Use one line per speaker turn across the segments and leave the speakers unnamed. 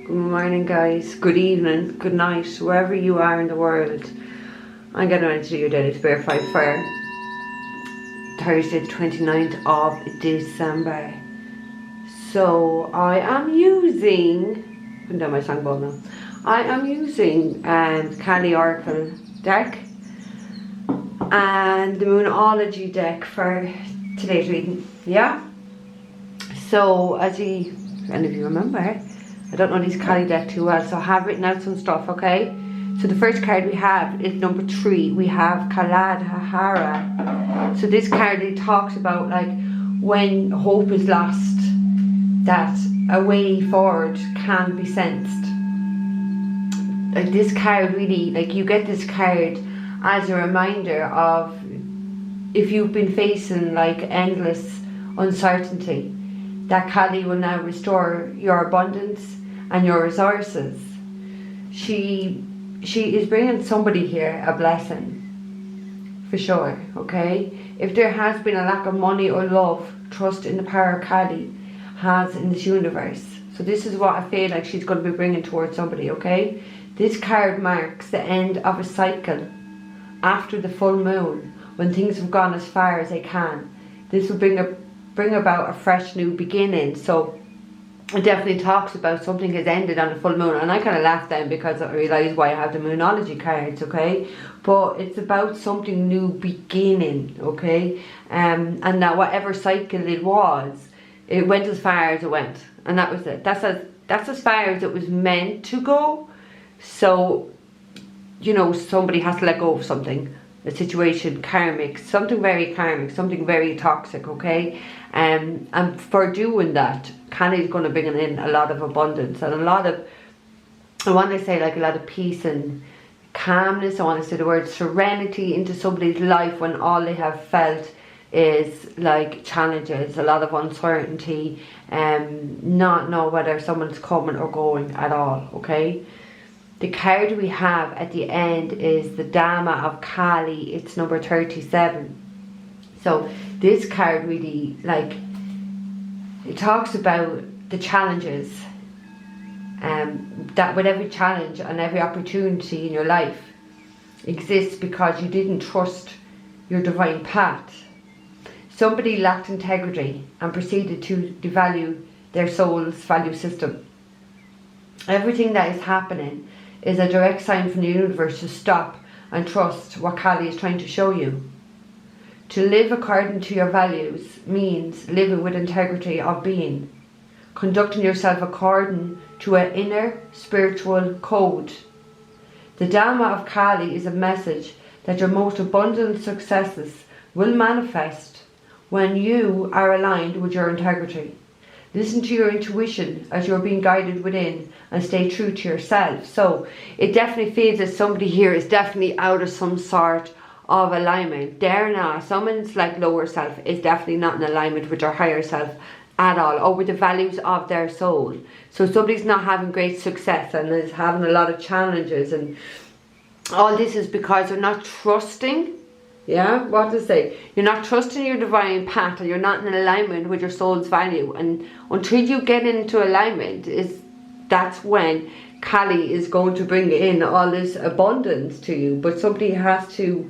Good morning, guys. Good evening, good night, wherever you are in the world. I'm getting ready to do your daily spirit fight for Thursday the 29th of December. So I am using, put down my songbowl now. I am using Kali Oracle deck and the Moonology deck for today's reading. Yeah. So as any of you remember, I don't know these Kali deck too well, so I have written out some stuff. Okay. So the first card we have is number 3. We have Kaladhara. So this card, it talks about like when hope is lost, that a way forward can be sensed. Like this card really, like you get this card as a reminder of if you've been facing like endless uncertainty, that Kali will now restore your abundance and your resources. She is bringing somebody here a blessing, for sure, okay? If there has been a lack of money or love, trust in the power Kali has in this universe. So this is what I feel like she's going to be bringing towards somebody, okay? This card marks the end of a cycle after the full moon, when things have gone as far as they can. This will bring about a fresh new beginning. So it definitely talks about something has ended on the full moon, and I kind of laughed then because I realised why I have the Moonology cards, okay? But it's about something new beginning, okay? And that whatever cycle it was, it went as far as it went, and that was it. That's as far as it was meant to go. So, you know, somebody has to let go of something, a situation, karmic, something very karmic, something very toxic, okay? And for doing that, Kali is going to bring in a lot of abundance and a lot of, I want to say like a lot of peace and calmness. I want to say the word serenity into somebody's life when all they have felt is like challenges, a lot of uncertainty, not know whether someone's coming or going at all, okay? The card we have at the end is the Dama of Kali. It's number 37. So this card really, like, it talks about the challenges, that with every challenge and every opportunity in your life exists because you didn't trust your divine path. Somebody lacked integrity and proceeded to devalue their soul's value system. Everything that is happening is a direct sign from the universe to stop and trust what Kali is trying to show you. To live according to your values means living with integrity of being, conducting yourself according to an inner spiritual code. The Dama of Kali is a message that your most abundant successes will manifest when you are aligned with your integrity. Listen to your intuition as you're being guided within and stay true to yourself. So it definitely feels that somebody here is definitely out of some sort of alignment. They're not, someone's like lower self is definitely not in alignment with their higher self at all, or with the values of their soul. So somebody's not having great success and is having a lot of challenges, and all this is because they're not trusting. Yeah, what to say? You're not trusting your divine path, and you're not in alignment with your soul's value. And until you get into alignment, that's when Kali is going to bring in all this abundance to you. But somebody has to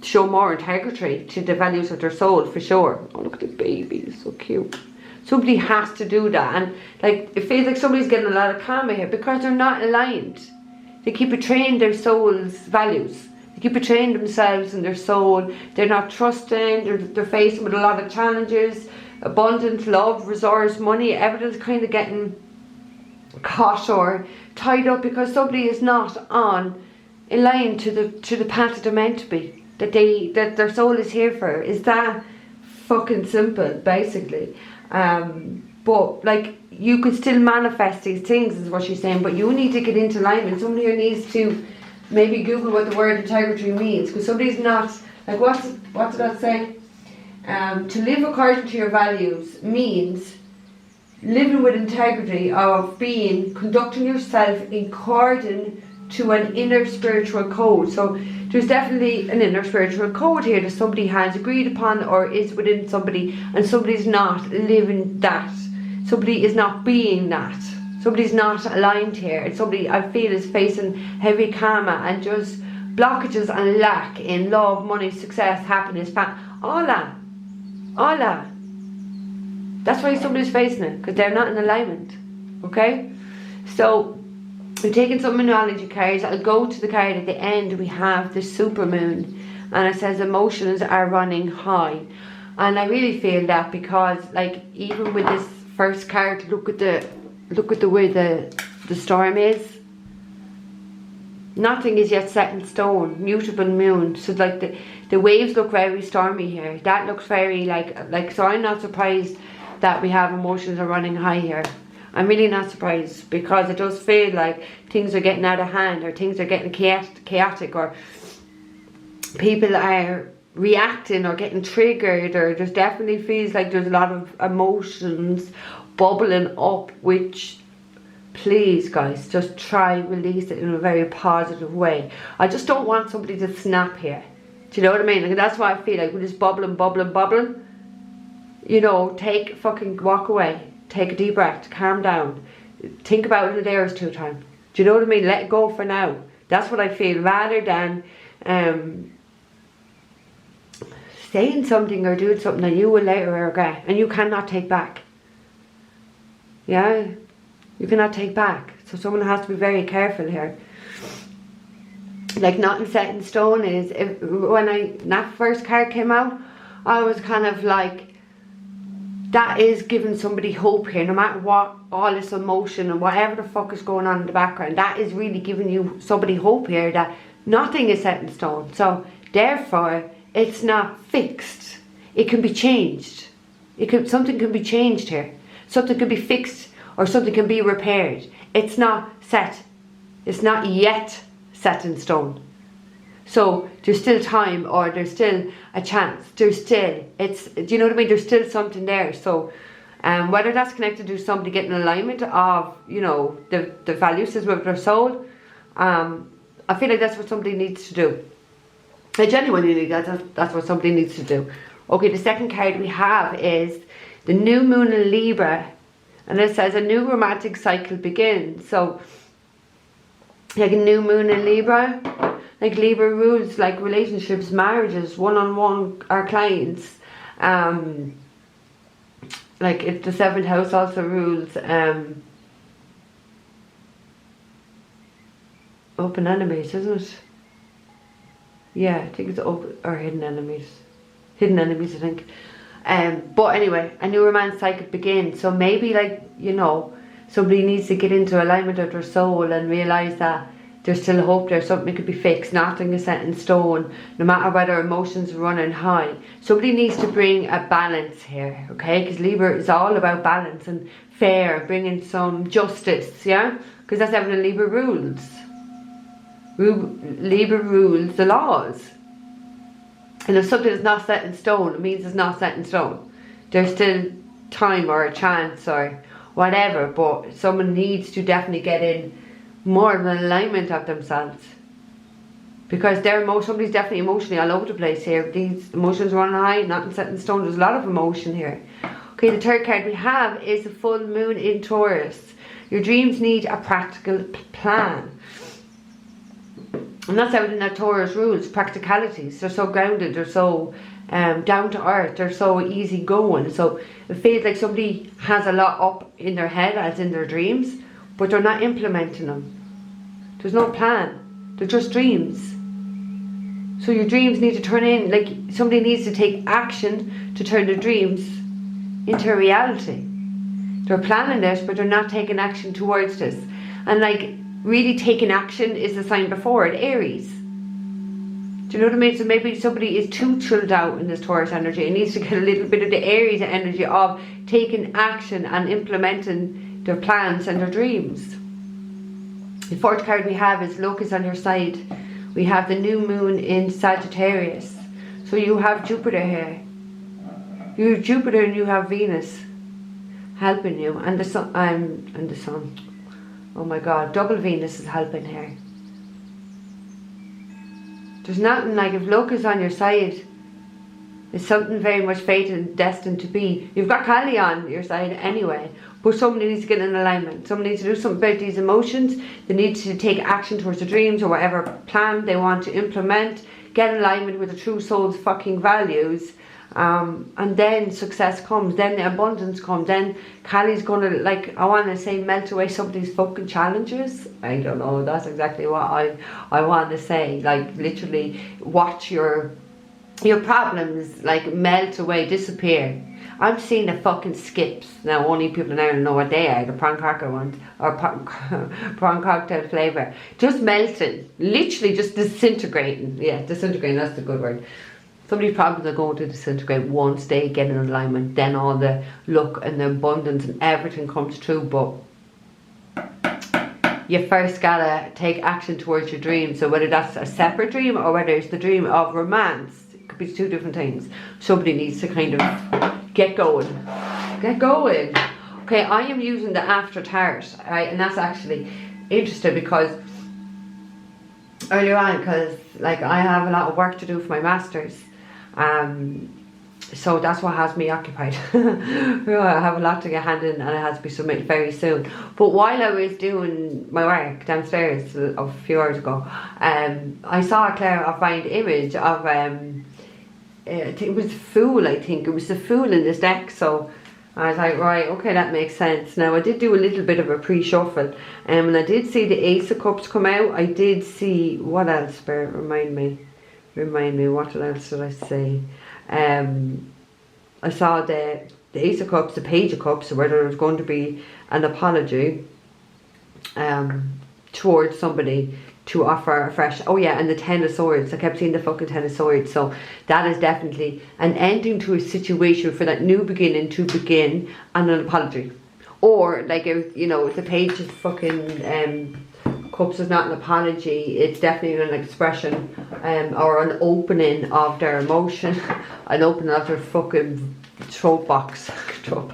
show more integrity to the values of their soul, for sure. Oh, look at the baby, it's so cute. Somebody has to do that, and like it feels like somebody's getting a lot of karma here because they're not aligned. They keep betraying their soul's values. They keep betraying themselves and their soul. They're not trusting. They're facing with a lot of challenges, abundance, love, resource, money. Everything's kind of getting caught or tied up because somebody is not in line to the path that they're meant to be. That their soul is here for. Is that fucking simple, basically? But like, you could still manifest these things, is what she's saying. But you need to get into alignment. Somebody here needs to maybe Google what the word integrity means, because somebody's not, like, what did that say? To live according to your values means living with integrity of being, conducting yourself in according to an inner spiritual code. So there's definitely an inner spiritual code here that somebody has agreed upon or is within somebody, and somebody's not living that. Somebody is not being that. Somebody's not aligned here. It's somebody I feel is facing heavy karma and just blockages and lack in love, money, success, happiness, all that. All that. That's why somebody's facing it, because they're not in alignment. Okay? So, we're taking some numerology cards. I'll go to the card at the end. We have the supermoon. And it says emotions are running high. And I really feel that because, like, even with this first card, look at the way the storm is. Nothing is yet set in stone. Mutable moon. So like the waves look very stormy here. That looks very like so I'm not surprised that we have emotions are running high here. I'm really not surprised, because it does feel like things are getting out of hand, or things are getting chaotic, or people are reacting or getting triggered, or there's definitely feels like there's a lot of emotions bubbling up, which, please guys, just try release it in a very positive way. I just don't want somebody to snap here. Do you know what I mean? Like, that's why I feel like with this bubbling, you know, walk away, take a deep breath, calm down, think about it a day or two time. Do you know what I mean? Let it go for now. That's what I feel, rather than saying something or doing something that you will later regret and you cannot take back. Yeah, you cannot take back. So someone has to be very careful here. Like, nothing set in stone is, when that first card came out, I was kind of like, that is giving somebody hope here, no matter what, all this emotion and whatever the fuck is going on in the background. That is really giving you somebody hope here that nothing is set in stone. So therefore, it's not fixed. It can be changed. Something can be changed here. Something can be fixed, or something can be repaired. It's not set. It's not yet set in stone. So there's still time, or there's still a chance. Do you know what I mean? There's still something there. So whether that's connected to somebody getting alignment of, you know, the value system of their soul, I feel like that's what somebody needs to do. I genuinely think that's what somebody needs to do. Okay, the second card we have is the new moon in Libra, and it says a new romantic cycle begins. So like a new moon in Libra, like Libra rules like relationships, marriages, one-on-one, our clients. Like the 7th house also rules open enemies, isn't it? Yeah, I think it's open, or hidden enemies. Hidden enemies, I think. But anyway, a new romance cycle begins. So maybe, like, you know, somebody needs to get into alignment with their soul and realise that there's still hope there. Something could be fixed. Nothing is set in stone, no matter whether emotions are running high. Somebody needs to bring a balance here, okay? Because Libra is all about balance and fair, bringing some justice, yeah? Because that's everything Libra rules. Libra rules the laws. And if something is not set in stone, it means it's not set in stone. There's still time or a chance or whatever, but someone needs to definitely get in more of an alignment of themselves, because somebody's definitely emotionally all over the place here. These emotions are running high, nothing set in stone. There's a lot of emotion here. Okay, the third card we have is the full moon in Taurus. Your dreams need a practical plan. And that's everything that Taurus rules, practicalities. They're so grounded, they're so down to earth, they're so easy going. So it feels like somebody has a lot up in their head, as in their dreams, but they're not implementing them. There's no plan. They're just dreams. So your dreams need to turn in, like somebody needs to take action to turn their dreams into reality. They're planning this, but they're not taking action towards this. And like, really taking action is the sign before it, Aries. Do you know what I mean? So maybe somebody is too chilled out in this Taurus energy. It needs to get a little bit of the Aries energy of taking action and implementing their plans and their dreams. The fourth card we have is luck is on your side. We have the new moon in Sagittarius. So you have Jupiter here. You have Jupiter and you have Venus helping you, and the sun. Oh my God, double Venus is helping here. There's nothing like, if luck is on your side, it's something very much fated and destined to be. You've got Kali on your side anyway, But somebody needs to get in alignment. Somebody needs to do something about these emotions. They need to take action towards their dreams or whatever plan they want to implement. Get in alignment with the true soul's fucking values. And then success comes. Then the abundance comes. Then Callie's gonna, like, I want to say, melt away some of these fucking challenges. I don't know. That's exactly what I want to say. Like, literally watch your problems, like, melt away, disappear. I'm seeing the fucking skips. Now, only people in Ireland know what they are, the prawn cracker ones, or prawn cocktail flavour. Just melting. Literally just disintegrating. Yeah, disintegrating, that's the good word. Some of these problems are going to disintegrate once they get in alignment. Then all the luck and the abundance and everything comes true. But you first gotta take action towards your dream. So whether that's a separate dream or whether it's the dream of romance, it could be two different things. Somebody needs to kind of get going. Get going. Okay, I am using the After Tart, right? And that's actually interesting because earlier on, because like I have a lot of work to do for my masters. So that's what has me occupied. I have a lot to get handed in and it has to be submitted very soon. But while I was doing my work downstairs a few hours ago, I saw a clairvoyant image of it was a fool. I think it was the fool in this deck. So I was like, right, okay, that makes sense. Now I did do a little bit of a pre-shuffle, and I did see the Ace of Cups come out. I did see, what else? Remind me, what else did I say? I saw the Ace of Cups, the Page of Cups, so whether there was going to be an apology towards somebody to offer a fresh, oh yeah, and the Ten of Swords. I kept seeing the fucking Ten of Swords. So that is definitely an ending to a situation for that new beginning to begin, and an apology. Or like, if, you know, if the Page of fucking Cups is not an apology, it's definitely an expression or an opening of their emotion, an opening of their fucking throat box, throat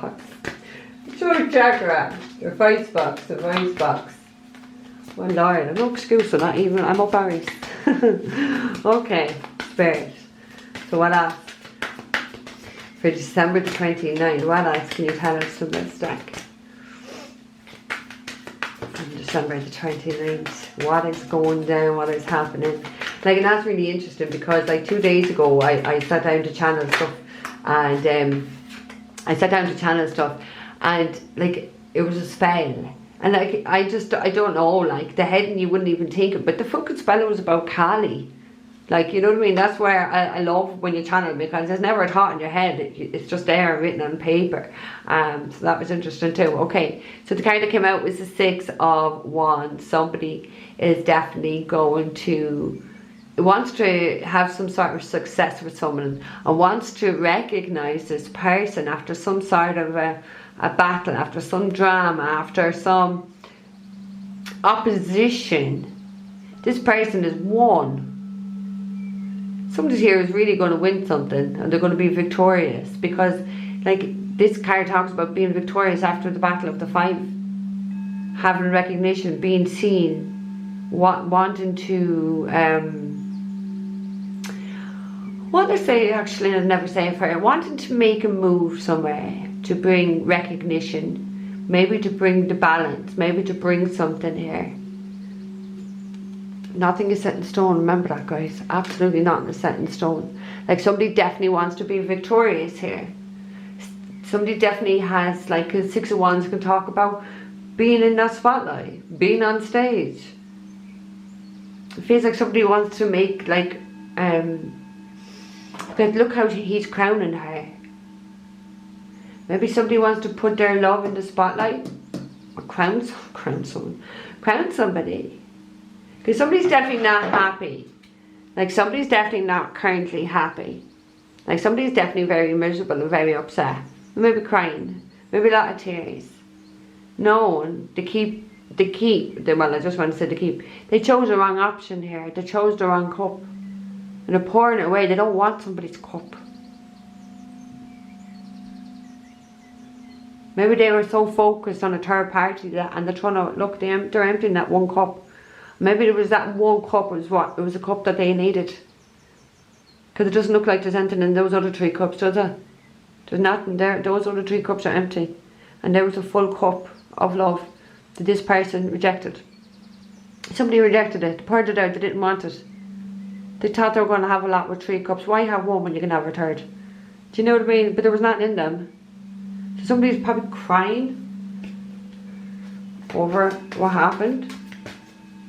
chakra, their voice box, Well, Lord, I've no excuse for that even. I'm up Aries. Okay, Spirit. So what else? For December the 29th, what else can you tell us from this deck? From December the 29th, what is going down, what is happening? Like, and that's really interesting because like 2 days ago, I sat down to channel stuff, and and like, it was a spell. And like, I don't know, like, the heading you wouldn't even think of, but the fucking spell was about Kali. Like, you know what I mean? That's where I love when you channel, because there's never a thought in your head. It's just there written on paper. So that was interesting too. Okay, so the card that came out was the Six of Wands. Somebody is definitely going to, wants to have some sort of success with someone, and wants to recognize this person after some sort of a battle, after some drama, after some opposition. This person is won. Somebody here is really going to win something, and they're going to be victorious, because like, this card talks about being victorious after the battle of the five, having recognition, being seen, wanting to what they say, actually, I'll never say it for you, wanting to make a move somewhere, to bring recognition, maybe to bring the balance, maybe to bring something here. Nothing is set in stone, remember that, guys. Absolutely nothing is set in stone. Like, somebody definitely wants to be victorious here. Somebody definitely has, like, a Six of Wands can talk about being in that spotlight, being on stage. It feels like somebody wants to make, like, look how he's crowning her. Maybe somebody wants to put their love in the spotlight, or crown somebody. Because somebody's definitely not happy. Like, somebody's definitely not currently happy. Like, somebody's definitely very miserable and very upset. Maybe crying. Maybe a lot of tears. No, they chose the wrong option here. They chose the wrong cup. And they're pouring it away. They don't want somebody's cup. Maybe they were so focused on a third party that, and they're trying to look, they're emptying that one cup. Maybe it was that one cup was what? It was a cup that they needed. Because it doesn't look like there's anything in those other three cups, does it? There's nothing there. Those other three cups are empty. and there was a full cup of love that this person rejected. Somebody rejected it, they poured it out, they didn't want it. They thought they were going to have a lot with 3 cups. Why have one when you can have a third? Do you know what I mean? But there was nothing in them. So somebody's probably crying over what happened.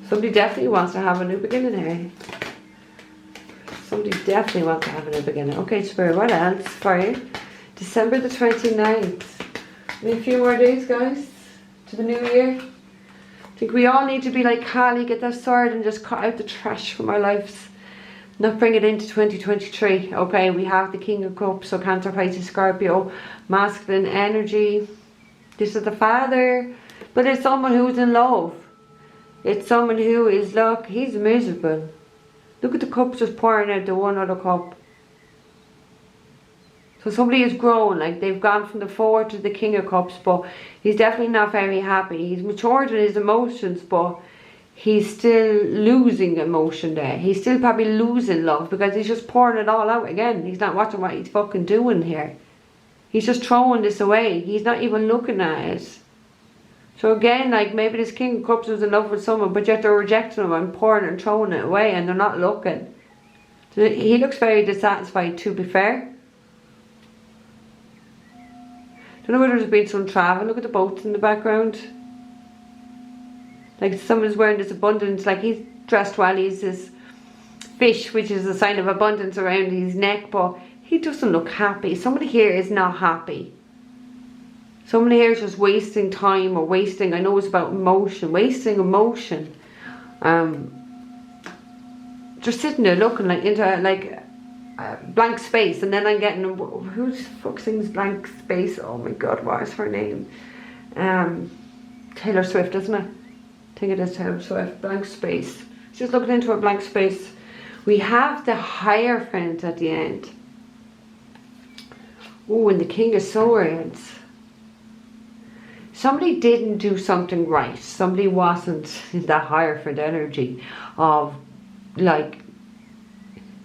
Somebody definitely wants to have a new beginning here. Somebody definitely wants to have a new beginning. Okay, Spirit, what else for you? December the 29th. Only a few more days, guys, to the new year. I think we all need to be like Kali, get that sword and just cut out the trash from our lives. Not bring it into 2023. Okay, we have the King of Cups, so Cancer, Pisces, Scorpio, masculine energy. This is the Father, but it's someone who's in love. It's someone who is, look, he's miserable. Look at the cups just pouring out the one other cup. So somebody has grown, like they've gone from the 4 to the King of Cups, but he's definitely not very happy. He's matured in his emotions, but he's still losing emotion there. He's still probably losing love because he's just pouring it all out again. He's not watching what he's fucking doing here. He's just throwing this away. He's not even looking at it. So again, like maybe this King of Cups was in love with someone, but yet they're rejecting him and pouring it and throwing it away, and they're not looking. So he looks very dissatisfied, to be fair. Don't know whether there's been some travel. Look at the boats in the background. Like someone's wearing this abundance, like he's dressed well, he's this fish, which is a sign of abundance around his neck, but he doesn't look happy. Somebody here is not happy. Somebody here is just wasting time or wasting, I know it's about emotion, wasting emotion. Just sitting there looking like into like blank space, and then I'm getting, who the fuck sings Blank Space? Oh my god, what is her name? Taylor Swift, isn't it? I think it is Taylor Swift. Blank Space. Just looking into a blank space. We have the Hierophant at the end. Oh, and the King of Swords. Somebody didn't do something right. Somebody wasn't in that Hierophant energy of like,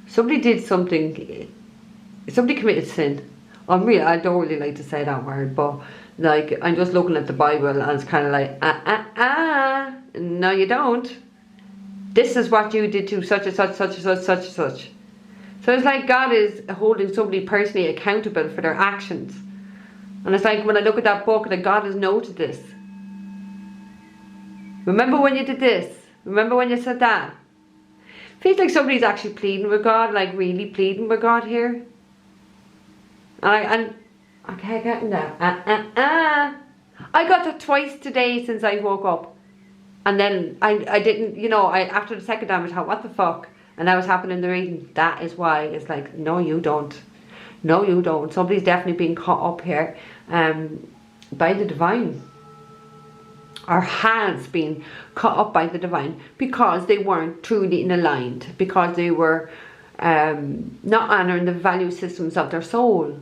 somebody did something, somebody committed sin. I don't really like to say that word, but like I'm just looking at the Bible and it's kind of like, no you don't. This is what you did to such and such, such and such, such and such. So it's like God is holding somebody personally accountable for their actions. And it's like when I look at that book, that God has noted this. Remember when you did this? Remember when you said that? Feels like somebody's actually pleading with God, like really pleading with God here. And I can't get that. I got that twice today since I woke up. And then I didn't, you know, after the second time I thought, what the fuck? And that was happening in the reading. That is why it's like, no you don't. No you don't. Somebody's definitely being caught up here by the divine. Or has been caught up by the divine because they weren't truly aligned, because they were not honouring the value systems of their soul.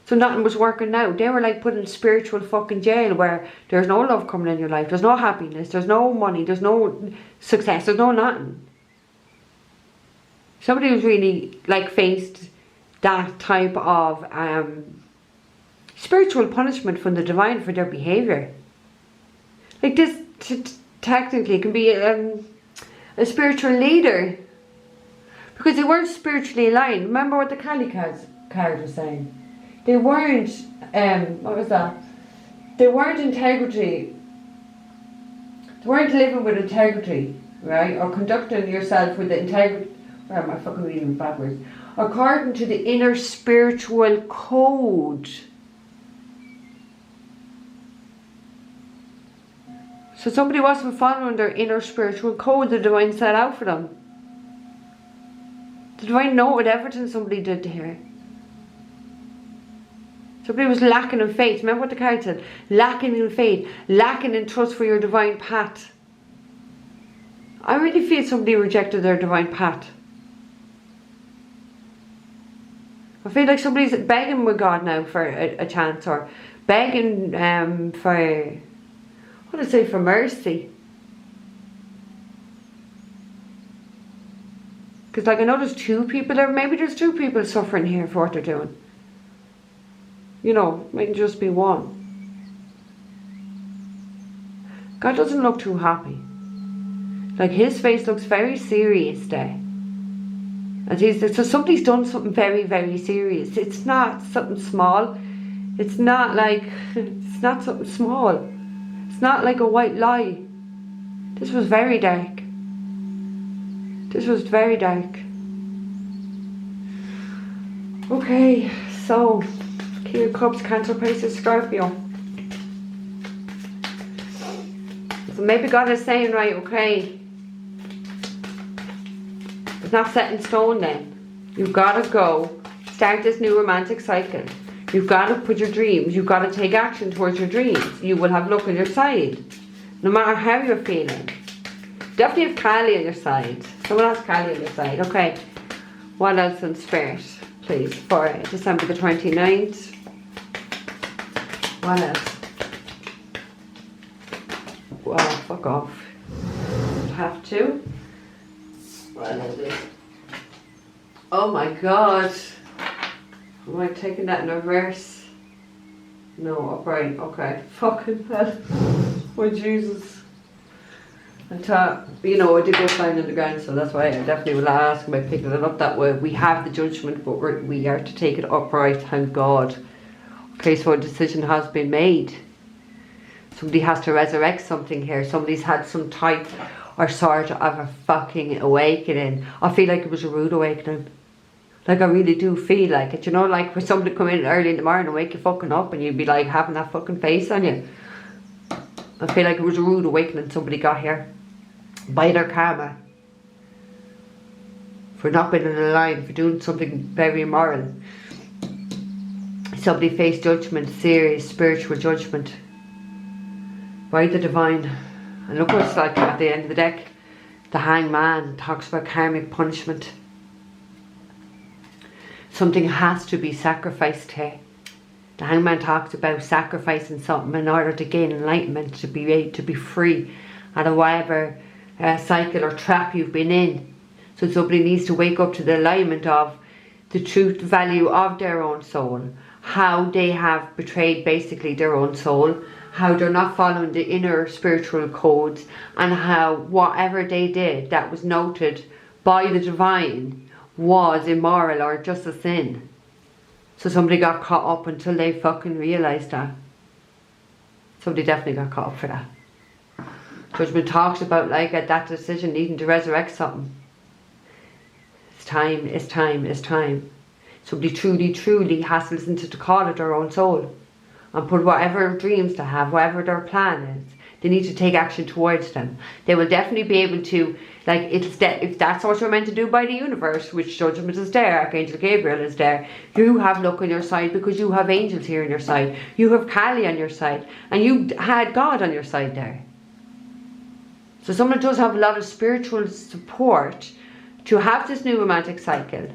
So nothing was working out. They were like put in spiritual fucking jail where there's no love coming in your life, there's no happiness, there's no money, there's no success, there's no nothing. Somebody who's really like faced that type of spiritual punishment from the divine for their behaviour. Like this technically can be a spiritual leader because they weren't spiritually aligned. Remember what the Kali card was saying? They weren't, what was that? They weren't integrity. They weren't living with integrity, right? Or conducting yourself with the integrity. Where am I fucking reading backwards? According to the inner spiritual code. So somebody wasn't following their inner spiritual code the divine set out for them. The divine noted everything somebody did to her. Somebody was lacking in faith. Remember what the card said? Lacking in faith. Lacking in trust for your divine path. I really feel somebody rejected their divine path. I feel like somebody's begging with God now for a chance, or begging for, what did I say, for mercy. Because like I know there's two people there, maybe there's two people suffering here for what they're doing. You know, it might just be one. God doesn't look too happy. Like, his face looks very serious there. And so somebody's done something very, very serious. It's not something small. It's not like, it's not something small. It's not like a white lie. This was very dark. This was very dark. Okay, so King of Cups, Cancer, Pisces, Scorpio. So maybe God is saying, right, okay, it's not set in stone then. You've got to go start this new romantic cycle. You've got to put your dreams, you've got to take action towards your dreams. You will have luck on your side, no matter how you're feeling. Definitely have Kali on your side. Someone else Kali on your side. Okay, what else in spirit, please, for December the 29th? What else? Wow, fuck off. Have to. What is it? Oh my god. Am I taking that in reverse? No, upright. Okay. Fucking hell. Oh Jesus. I thought, you know, I did go flying on the ground, so that's why I definitely will ask about picking it up that way. We have the judgment, but we are to take it upright, thank God. Okay, so a decision has been made. Somebody has to resurrect something here. Somebody's had some type or sort of a fucking awakening. I feel like it was a rude awakening. Like, I really do feel like it. You know, like when somebody come in early in the morning and wake you fucking up and you'd be like having that fucking face on you. I feel like it was a rude awakening somebody got here. By their karma. For not being in a line, for doing something very immoral. Somebody faced judgment, serious spiritual judgment. By the divine. And look what it's like at the end of the deck. The Hangman talks about karmic punishment. Something has to be sacrificed here. The Hangman talks about sacrificing something in order to gain enlightenment, to be free out of whatever cycle or trap you've been in. So somebody needs to wake up to the alignment of the truth value of their own soul, how they have betrayed basically their own soul, how they're not following the inner spiritual codes, and how whatever they did that was noted by the divine was immoral or just a sin. So somebody got caught up until they fucking realised that. Somebody definitely got caught up for that. Judgment talks about like at that decision needing to resurrect something. It's time, it's time, it's time. Somebody truly, truly has to listen to the call of their own soul and put whatever dreams they have, whatever their plan is, they need to take action towards them. They will definitely be able to, like, if that's what you're meant to do by the universe, which judgment is there, Archangel Gabriel is there, you have luck on your side because you have angels here on your side, you have Kali on your side, and you had God on your side there. So someone does have a lot of spiritual support to have this new romantic cycle,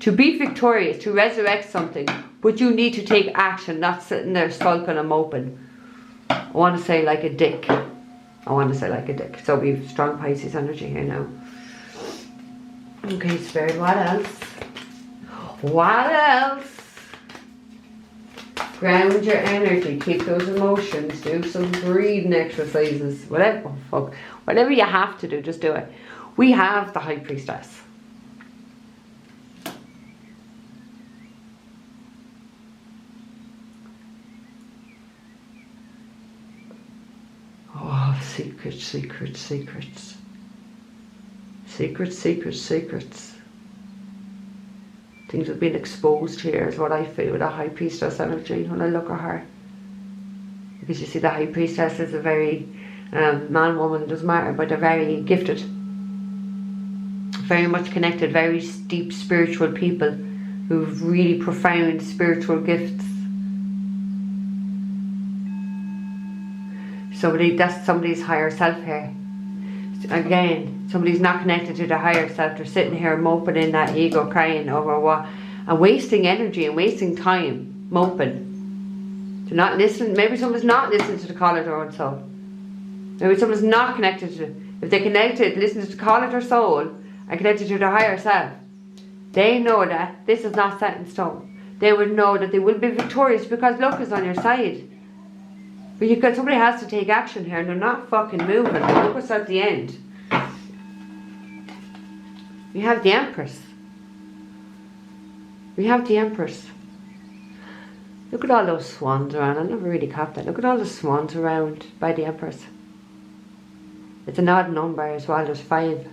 to be victorious, to resurrect something, but you need to take action, not sitting there sulking and moping. I want to say like a dick. I want to say like a dick. So we have strong Pisces energy here now. Okay, Spirit, what else? What else? Ground your energy, keep those emotions, do some breathing exercises, whatever, oh fuck, whatever you have to do, just do it. We have the High Priestess. Oh, secrets, secrets, secrets. Secrets, secrets, secrets. Things have been exposed here is what I feel with the High Priestess energy when I look at her. Because you see the High Priestess is a very man, woman, doesn't matter, but they're very gifted. Very much connected, very deep spiritual people who've really profound spiritual gifts. That's somebody's higher self here. Again, somebody's not connected to their higher self. They're sitting here moping in that ego, crying over what, and wasting energy and wasting time moping. They're not listening. Maybe someone's not listening to the call of their own soul. Maybe someone's not connected to. If they connected, listen to the call of their soul and connected to their higher self, they know that this is not set in stone. They would know that they will be victorious because luck is on your side. But you've got, somebody has to take action here and they're not fucking moving. Look what's at the end. We have the Empress. We have the Empress. Look at all those swans around. I never really caught that. Look at all the swans around by the Empress. It's an odd number as well. There's 5.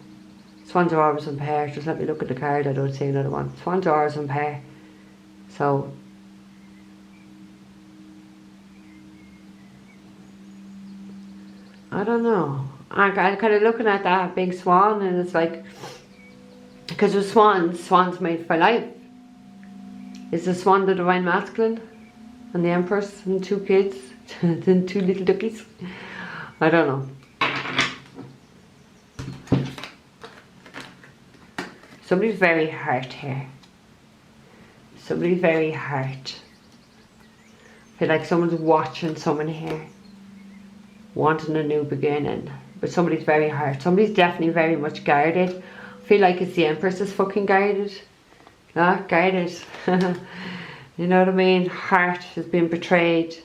Swans are always in pairs. Just let me look at the card. I don't see another one. Swans are always in pair. So I don't know. I'm kind of looking at that big swan and it's like, because the swans made for life. Is the swan the divine masculine? And the Empress and 2 kids? And 2 little duckies? I don't know. Somebody's very hurt here. Somebody's very hurt. I feel like someone's watching someone here, wanting a new beginning. But somebody's very hurt. Somebody's definitely very much guarded. I feel like it's the Empress is fucking guarded. Not guarded. You know what I mean? Heart has been betrayed.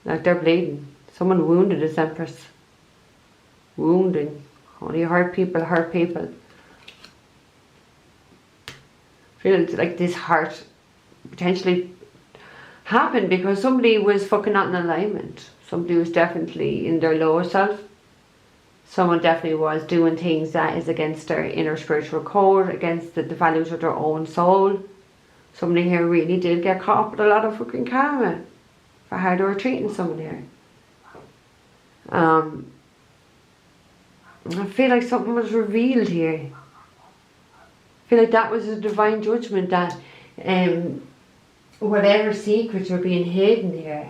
Like they're bleeding. Someone wounded this Empress. Wounding. Only hurt people hurt people. I feel like this hurt potentially happened because somebody was fucking not in alignment. Somebody was definitely in their lower self. Someone definitely was doing things that is against their inner spiritual code, against the values of their own soul. Somebody here really did get caught up with a lot of fucking karma for how they were treating someone here. I feel like something was revealed here. I feel like that was a divine judgment that whatever secrets were being hidden here,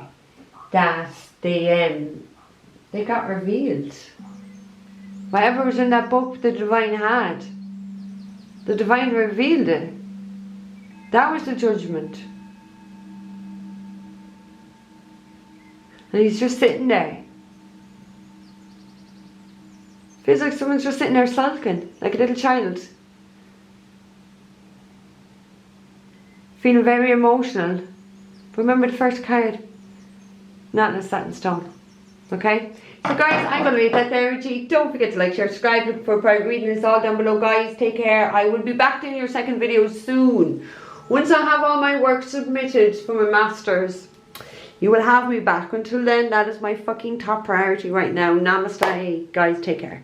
that they got revealed. Whatever was in that book the divine had, the divine revealed it. That was the judgment. And he's just sitting there. Feels like someone's just sitting there sulking, like a little child. Feeling very emotional. Remember the first card? Not in a satin stone. Okay? So guys, I'm going to leave that there with you. Don't forget to like, share, subscribe, look for private reading. It's all down below, guys. Take care. I will be back doing your second video soon. Once I have all my work submitted for my masters, you will have me back. Until then, that is my fucking top priority right now. Namaste, guys. Take care.